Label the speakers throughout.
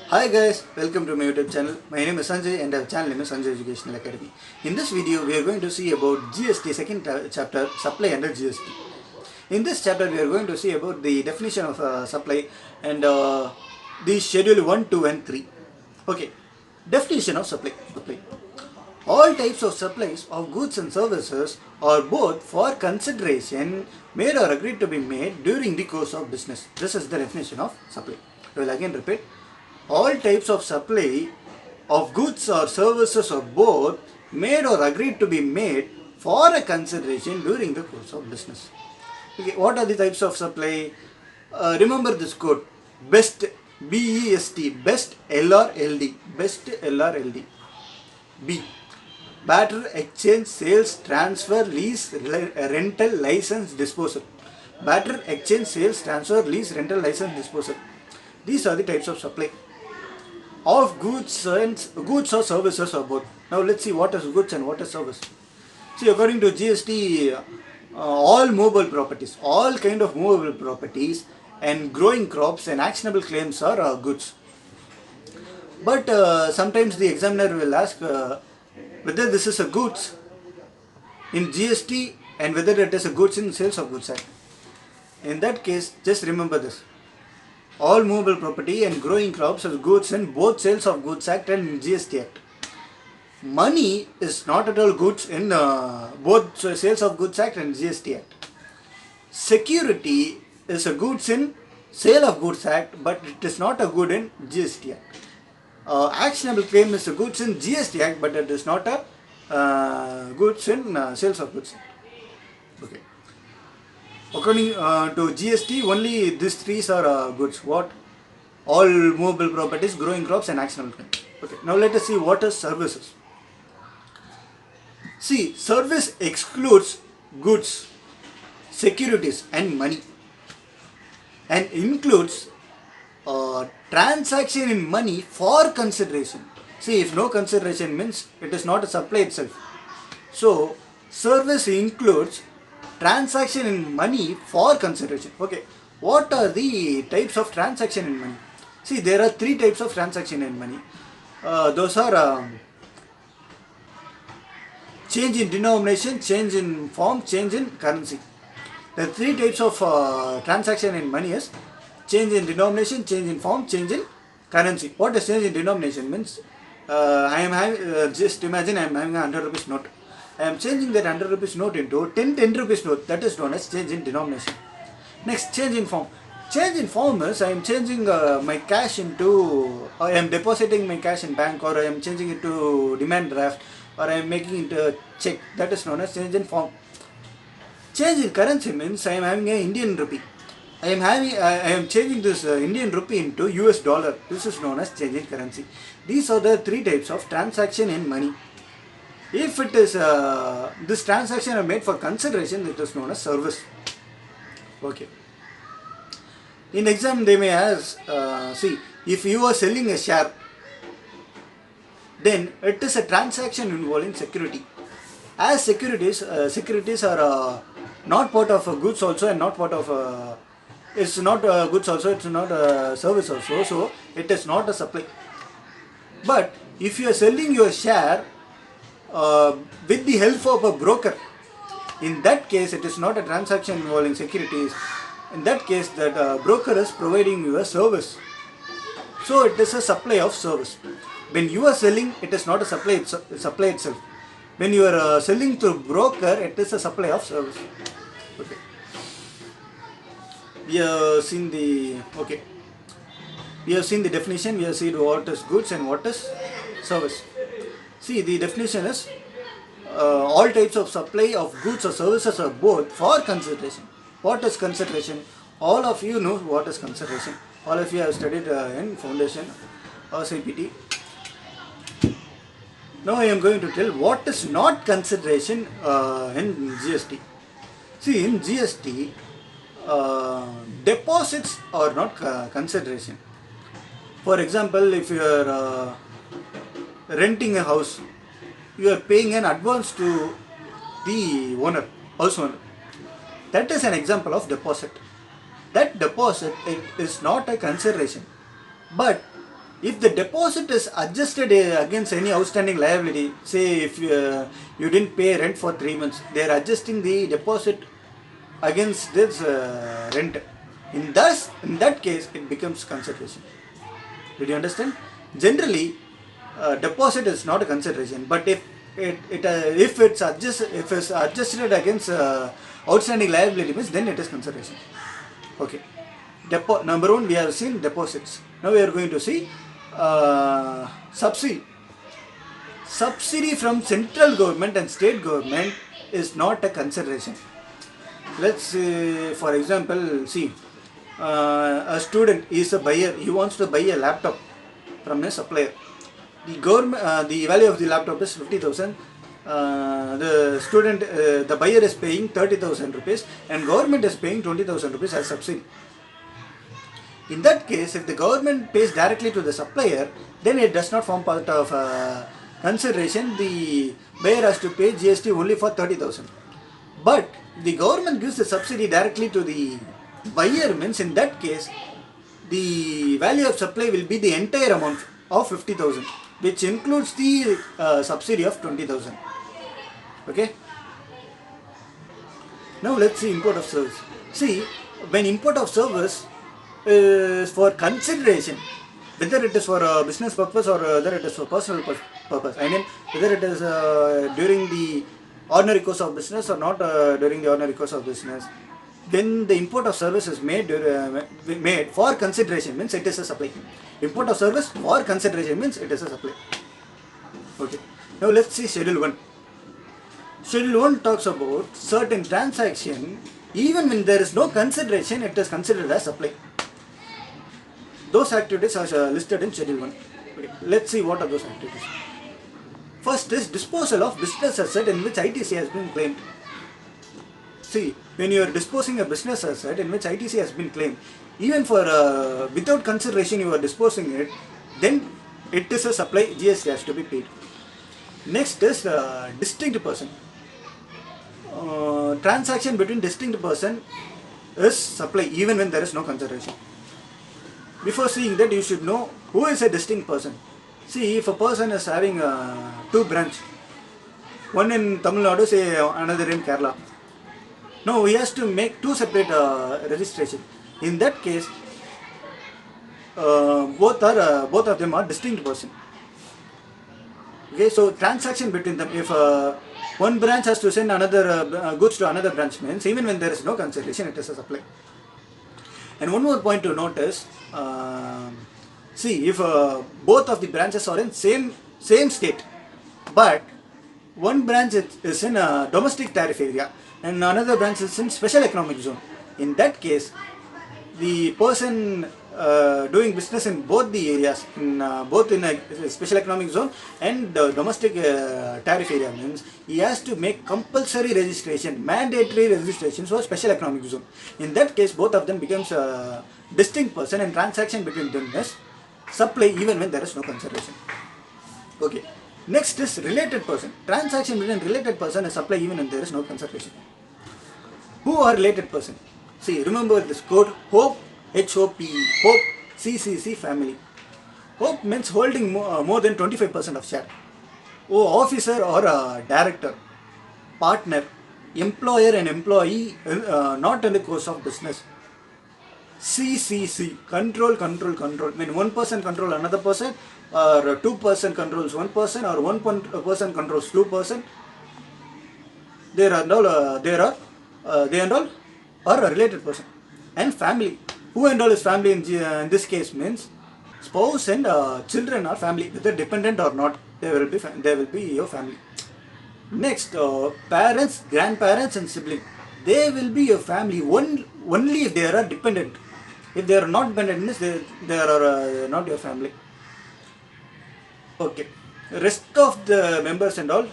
Speaker 1: Hi guys, welcome to my YouTube channel. My name is Sanjay and our channel name is Sanjay Educational Academy. In this video, we are going to see about GST second chapter, supply under GST. In this chapter, we are going to see about the definition of supply and the schedule 1, 2 and 3. Okay, definition of supply. All types of supplies of goods and services are both for consideration made or agreed to be made during the course of business. This is the definition of supply. I will again repeat. All types of supply of goods or services of both made or agreed to be made for a consideration during the course of business. Okay, what are the types of supply? Remember this code. BEST, B-E-S-T, BEST, L-R-L-D, BEST, L-R-L-D. B. Barter, exchange, sales, transfer, lease, rental, license, disposal. Barter, exchange, sales, transfer, lease, rental, license, disposal. These are the types of supply of goods or services or both. Now let's see what is goods and what is service. See, according to GST, all movable properties, all kind of movable properties and growing crops and actionable claims are goods. But sometimes the examiner will ask whether this is a goods in GST and whether it is a goods in sales of goods act. In that case, just remember this. All movable property and growing crops as goods in both sales of goods act and GST act. Money is not at all goods in both sales of goods act and GST act. Security is a goods in sale of goods act, but it is not a good in GST act. Actionable claim is a goods in GST act, but it is not a goods in sales of goods act. Okay. According to GST, only these three are goods. What? All movable properties, growing crops and actionable claims. Okay. Now let us see what is services. See, service excludes goods, securities and money and includes transaction in money for consideration. See, if no consideration means it is not a supply itself. So, service includes transaction in money for consideration. Okay, what are the types of transaction in money? See, there are three types of transaction in money. Those are change in denomination, change in form, change in currency. The three types of transaction in money is change in denomination, change in form, change in currency. What does change in denomination means? I am having, just imagine I am having a 100 rupees note. I am changing that 100 rupees note into 10 rupees note. That is known as change in denomination. Next, change in form. Change in form is I am changing my cash into, I am depositing my cash in bank, or I am changing it to demand draft, or I am making it a check. That is known as change in form. Change in currency means I am having an Indian rupee. I am changing this Indian rupee into US dollar. This is known as change in currency. These are the three types of transaction in money. If it is this transaction are made for consideration, it is known as service. Okay. In exam, they may ask, see, if you are selling a share, then it is a transaction involving security. As securities are not part of goods also, and not part of it's not goods also, it's not service also, so it is not a supply. But if you are selling your share with the help of a broker, in that case it is not a transaction involving securities. In that case, that broker is providing you a service, so it is a supply of service. When you are selling, it is not a supply itself. When you are selling to broker, it is a supply of service. Okay. We have seen the definition. We have seen what is goods and what is service. See, the definition is all types of supply of goods or services are both for consideration. What is consideration? All of you know what is consideration. All of you have studied in foundation or CPT. Now I am going to tell what is not consideration in GST. See, in GST, deposits are not consideration. For example, if you are renting a house, you are paying an advance to the house owner. That is an example of deposit. That deposit is not a consideration, but if the deposit is adjusted against any outstanding liability, say if you didn't pay rent for 3 months, they are adjusting the deposit against this rent. In that case, it becomes consideration. Did you understand? Generally, deposit is not a consideration, but if it's adjusted against outstanding liability, means then it is consideration. Okay. Number one, we have seen deposits. Now we are going to see subsidy. Subsidy from central government and state government is not a consideration. Let's say, for example, see, a student is a buyer. He wants to buy a laptop from a supplier. The value of the laptop is 50,000. The buyer is paying 30,000 rupees, and government is paying 20,000 rupees as subsidy. In that case, if the government pays directly to the supplier, then it does not form part of consideration. The buyer has to pay GST only for 30,000. But the government gives the subsidy directly to the buyer, means in that case, the value of supply will be the entire amount of 50,000, which includes the subsidy of 20,000. Okay. Now let's see import of service. See, when import of service is for consideration, whether it is for a business purpose or whether it is for personal purpose. I mean, whether it is during the ordinary course of business or not during the ordinary course of business. When the import of service is made for consideration, means it is a supply. Import of service for consideration means it is a supply. Okay. Now let's see Schedule 1. Schedule 1 talks about certain transaction, even when there is no consideration, it is considered as supply. Those activities are listed in Schedule 1. Okay. Let's see what are those activities. First is disposal of business asset in which ITC has been claimed. See, when you are disposing a business asset in which ITC has been claimed, even for without consideration you are disposing it, then it is a supply, GST has to be paid. Next is distinct person. Transaction between distinct person is supply even when there is no consideration. Before seeing that, you should know who is a distinct person. See, if a person is having two branches, one in Tamil Nadu, say another in Kerala. No, he has to make two separate registration. In that case, both of them are distinct person. Okay, so transaction between them. If one branch has to send another goods to another branch, means even when there is no consideration, it is a supply. And one more point to notice. See, if both of the branches are in same state, but one branch is in a domestic tariff area and another branch is in special economic zone. In that case, the person doing business in both the areas, both in a special economic zone and domestic tariff area, means he has to make compulsory registration, mandatory registrations for special economic zone. In that case, both of them becomes a distinct person, and transaction between them is supply even when there is no consideration. Okay. Next is related person. Transaction between related person is supply even when there is no consideration. Who are related person? See, remember this code, HOPE, HOPE, HOPE, CCC family. HOPE means holding more than 25% of share. Officer or director, partner, employer and employee not in the course of business. CCC, control. I mean, one person control another person, or two person controls one person, or one person controls two person. They and all are a related person. And family. Who and all is family in this case means spouse and children are family, whether dependent or not. They will be your family. Next, parents, grandparents and siblings. They will be your family only if they are dependent. If they are not dependent, means they are not your family. Okay. Rest of the members and all,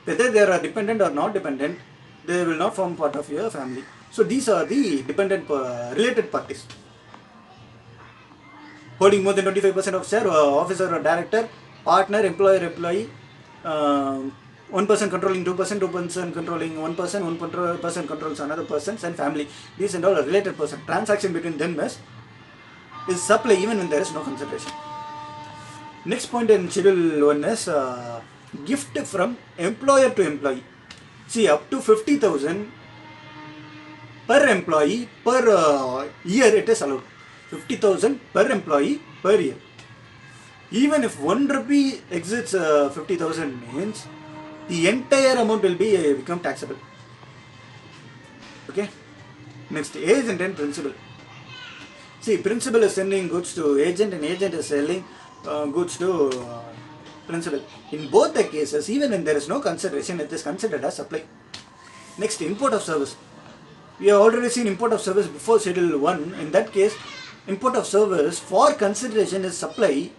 Speaker 1: whether they are dependent or not dependent, they will not form part of your family. So these are the dependent related parties. Holding more than 25% of share, officer or director, partner, employer, employee, one person controlling 2%, 2% controlling one person controls another person, and family. These and all are related person. Transaction between them is supply even when there is no consideration. Next point in Schedule 1 is gift from employer to employee. See, up to 50,000 per employee per year it is allowed. 50,000 per employee per year. Even if 1 rupee exceeds 50,000 means the entire amount will become taxable. Okay. Next, agent and principal. See, principal is sending goods to agent and agent is selling goods to principal. In both the cases, even when there is no consideration, it is considered as supply. Next, import of service. We have already seen import of service before Schedule 1. In that case, import of service for consideration is supply.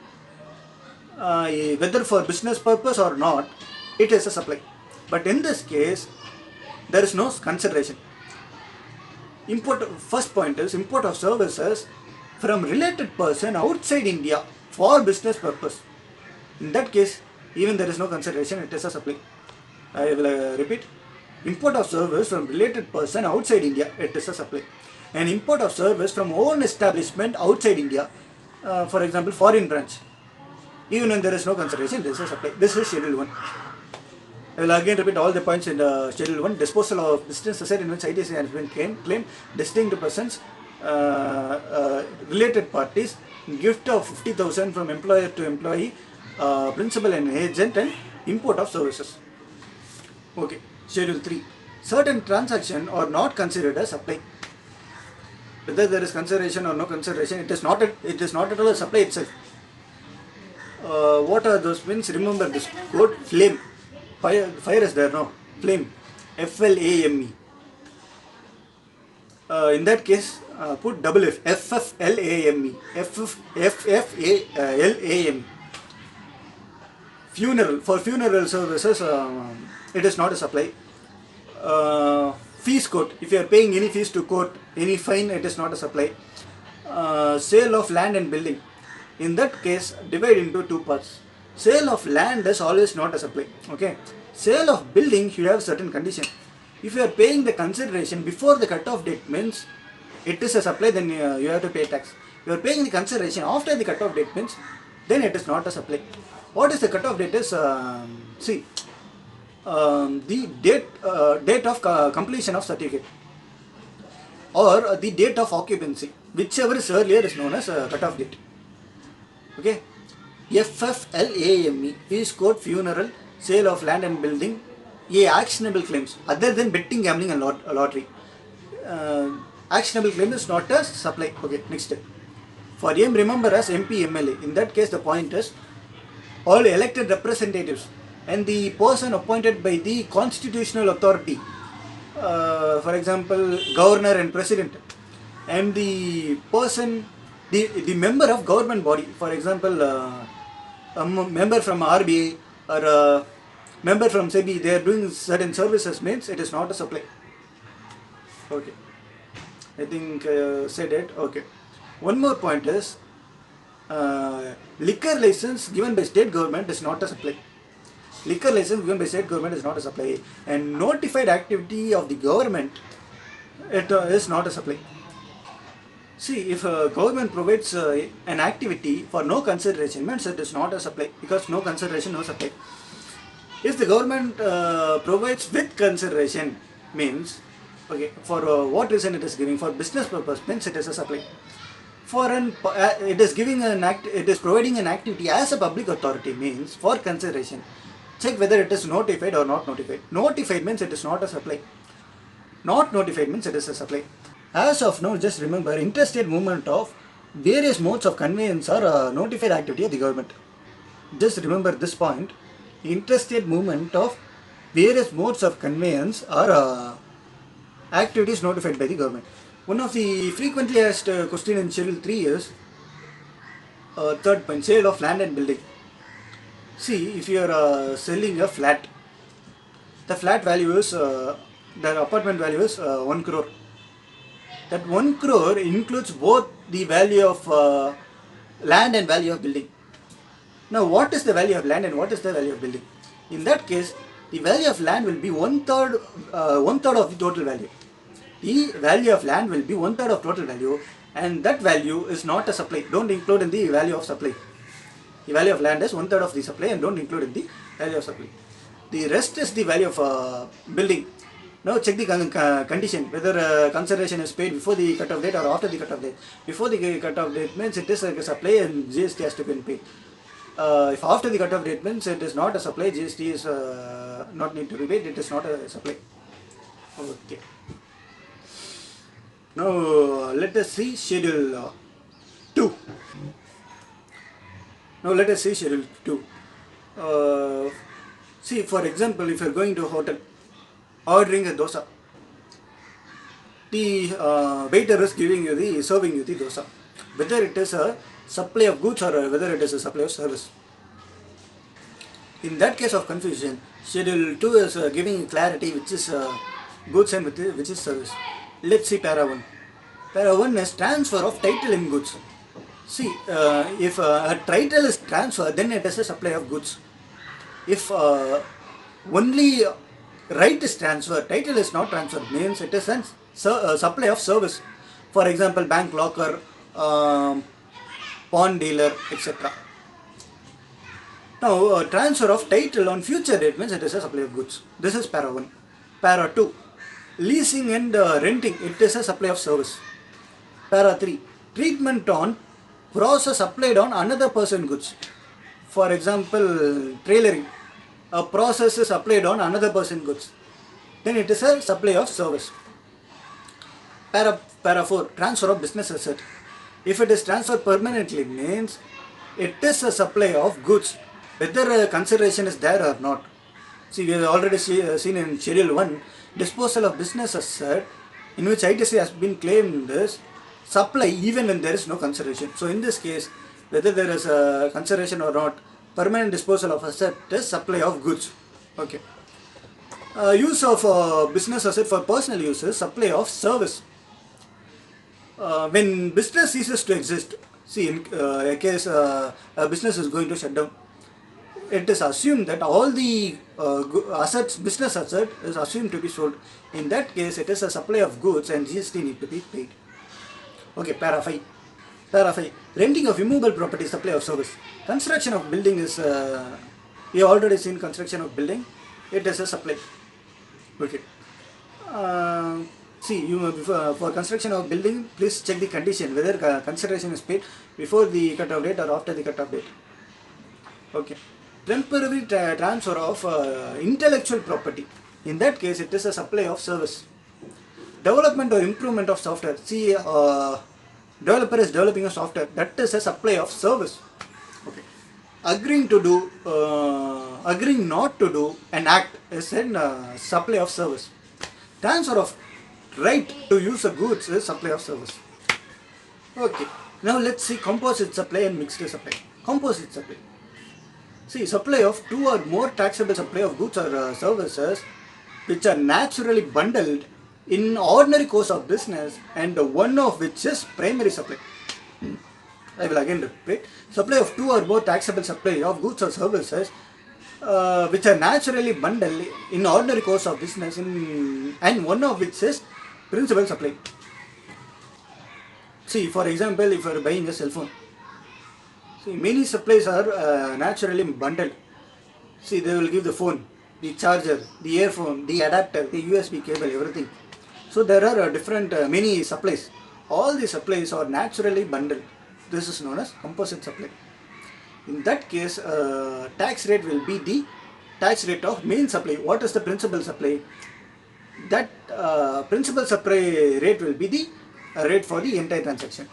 Speaker 1: Whether for business purpose or not, it is a supply. But in this case, there is no consideration. First point is import of services from related person outside India for business purpose. In that case, even there is no consideration, it is a supply. I will repeat. Import of service from related person outside India, it is a supply. And import of service from own establishment outside India, for example, foreign branch, even when there is no consideration, this is a supply. This is Schedule 1. I will again repeat all the points in the Schedule 1. Disposal of business asset in which ITC has been claimed, distinct persons, related parties, gift of 50,000 from employer to employee, principal and agent, and import of services. Okay. Schedule 3. Certain transactions are not considered as supply. Whether there is consideration or no consideration, it is not at all a supply itself. What are those means? Remember this code: flame. Fire is there, no? Flame. FLAME. In that case, put double F. FFLAME. FFLAME. Funeral. For funeral services, it is not a supply. Fees court. If you are paying any fees to court, any fine, it is not a supply. Sale of land and building. In that case, divide into two parts. Sale of land is always not a supply. Okay. Sale of building, you have certain condition. If you are paying the consideration before the cut-off date means it is a supply, then you have to pay tax. You are paying the consideration after the cut-off date means then it is not a supply. What is the cut-off date is, the date of completion of certificate or the date of occupancy, whichever is earlier is known as cut-off date. Okay. FFLAME, fees court, funeral, sale of land and building, actionable claims other than betting, gambling and lottery. Actionable claim is not a supply. Okay, next step. For M, remember as MP, MLA. In that case, the point is all elected representatives and the person appointed by the constitutional authority, for example, governor and president, and the person, the member of government body, for example, a member from RBI or a member from SEBI, they are doing certain services means it is not a supply. Okay, I think said it. Okay, one more point is liquor license given by state government is not a supply. Liquor license given by state government is not a supply, and notified activity of the government, it is not a supply. See, if government provides an activity for no consideration means it is not a supply, because no consideration, no supply. If the government provides with consideration means, okay, for what reason it is giving, for business purpose means it is a supply. For it is giving it is providing an activity as a public authority means for consideration. Check whether it is notified or not notified. Notified means it is not a supply. Not notified means it is a supply. As of now, just remember, interstate movement of various modes of conveyance are notified activity of the government. Just remember this point. Interstate movement of various modes of conveyance are activities notified by the government. One of the frequently asked question in Schedule 3 is third point, sale of land and building. See, if you are selling a flat, the flat value is, the apartment value is 1 crore. That 1 crore includes both the value of land and value of building. Now, what is the value of land and what is the value of building? In that case, the value of land will be one third of the total value. The value of land will be 1/3 of total value, and that value is not a supply. Don't include in the value of supply. The value of land is 1/3 of the supply and don't include in the value of supply. The rest is the value of building. Now check the condition whether consideration is paid before the cut-off date or after the cut-off date. Before the cut-off date means it is like a supply and GST has to be paid. If after the cut-off date means it is not a supply, GST is not need to be paid, it is not a supply. Okay. Now let us see schedule 2. Now let us see schedule 2. See, for example, if you are going to a hotel ordering a dosa, the waiter is serving you the dosa, whether it is a supply of goods or whether it is a supply of service. In that case of confusion, schedule 2 is giving clarity which is goods and which is service. Let's see para 1. Para 1 is transfer of title in goods. See, if a title is transferred, then it is a supply of goods. If only right is transferred, title is not transferred, means it is a supply of service. For example, bank locker, pawn dealer, etc. Now, transfer of title on future date means it is a supply of goods. This is para 1. Para 2, leasing and renting, it is a supply of service. Para 3, treatment on process applied on another person goods. For example, trailering, a process is applied on another person goods, then it is a supply of service. Para 4, transfer of business asset. If it is transferred permanently means it is a supply of goods, whether consideration is there or not. See, we have already seen in schedule 1, disposal of business asset, in which ITC has been claimed this supply even when there is no consideration. So in this case, whether there is a consideration or not, permanent disposal of asset is supply of goods. Okay. Use of business asset for personal uses, supply of service. When business ceases to exist, see, in a case a business is going to shut down, it is assumed that all the assets, business asset is assumed to be sold. In that case, it is a supply of goods and GST need to be paid. Okay, para 5. Para 5. Renting of immovable property, supply of service. Construction of building is, we have already seen construction of building, it is a supply. Okay. See, for construction of building, please check the condition whether consideration is paid before the cut-off date or after the cut-off date. Okay. Temporary transfer of intellectual property. In that case, it is a supply of service. Development or improvement of software. See, developer is developing a software, that is a supply of service. Okay. Agreeing not to do an act is a supply of service. Transfer of right to use the goods is supply of service. Okay. Now let's see composite supply and mixed supply. Composite supply. See, supply of 2 or more taxable supply of goods or services which are naturally bundled in ordinary course of business and one of which is primary supply. I will again repeat. Supply of 2 or more taxable supply of goods or services which are naturally bundled in ordinary course of business and one of which is principal supply. See, for example, if you are buying a cell phone, see, many supplies are naturally bundled. See, they will give the phone, the charger, the earphone, the adapter, the USB cable, everything. So there are different many supplies. All the supplies are naturally bundled. This is known as composite supply. In that case, tax rate will be the tax rate of main supply. What is the principal supply? That principal supply rate will be the rate for the entire transaction.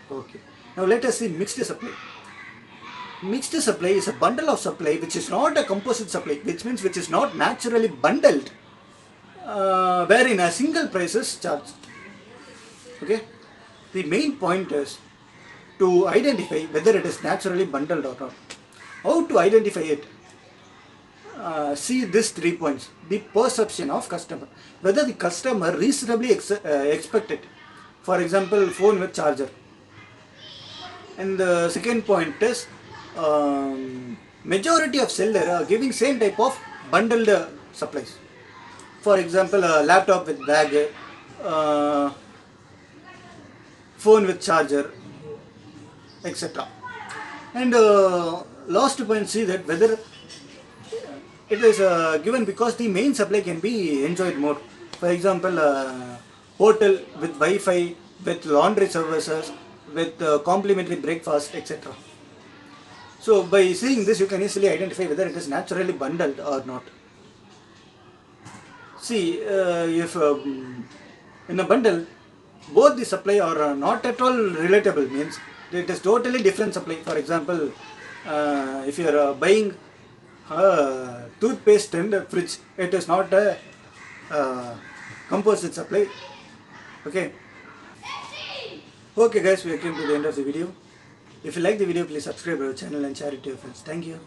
Speaker 1: Okay. Now let us see mixed supply. Mixed supply is a bundle of supply which is not a composite supply, which means which is not naturally bundled, wherein a single price is charged. Okay. The main point is to identify whether it is naturally bundled or not. How to identify it? See these 3 points. The perception of customer. Whether the customer reasonably expect it. For example, phone with charger. And the second point is majority of seller are giving same type of bundled supplies. For example, a laptop with bag, phone with charger, etc. And last point, see that whether it is given because the main supply can be enjoyed more. For example, hotel with Wi-Fi, with laundry services, with complimentary breakfast, etc. So by seeing this, you can easily identify whether it is naturally bundled or not. See, if in a bundle, both the supply are not at all relatable, means it is totally different supply. For example, if you are buying toothpaste and a fridge, it is not a composite supply. Okay. Okay guys, we came to the end of the video. If you like the video, please subscribe our channel and share it to your friends. Thank you.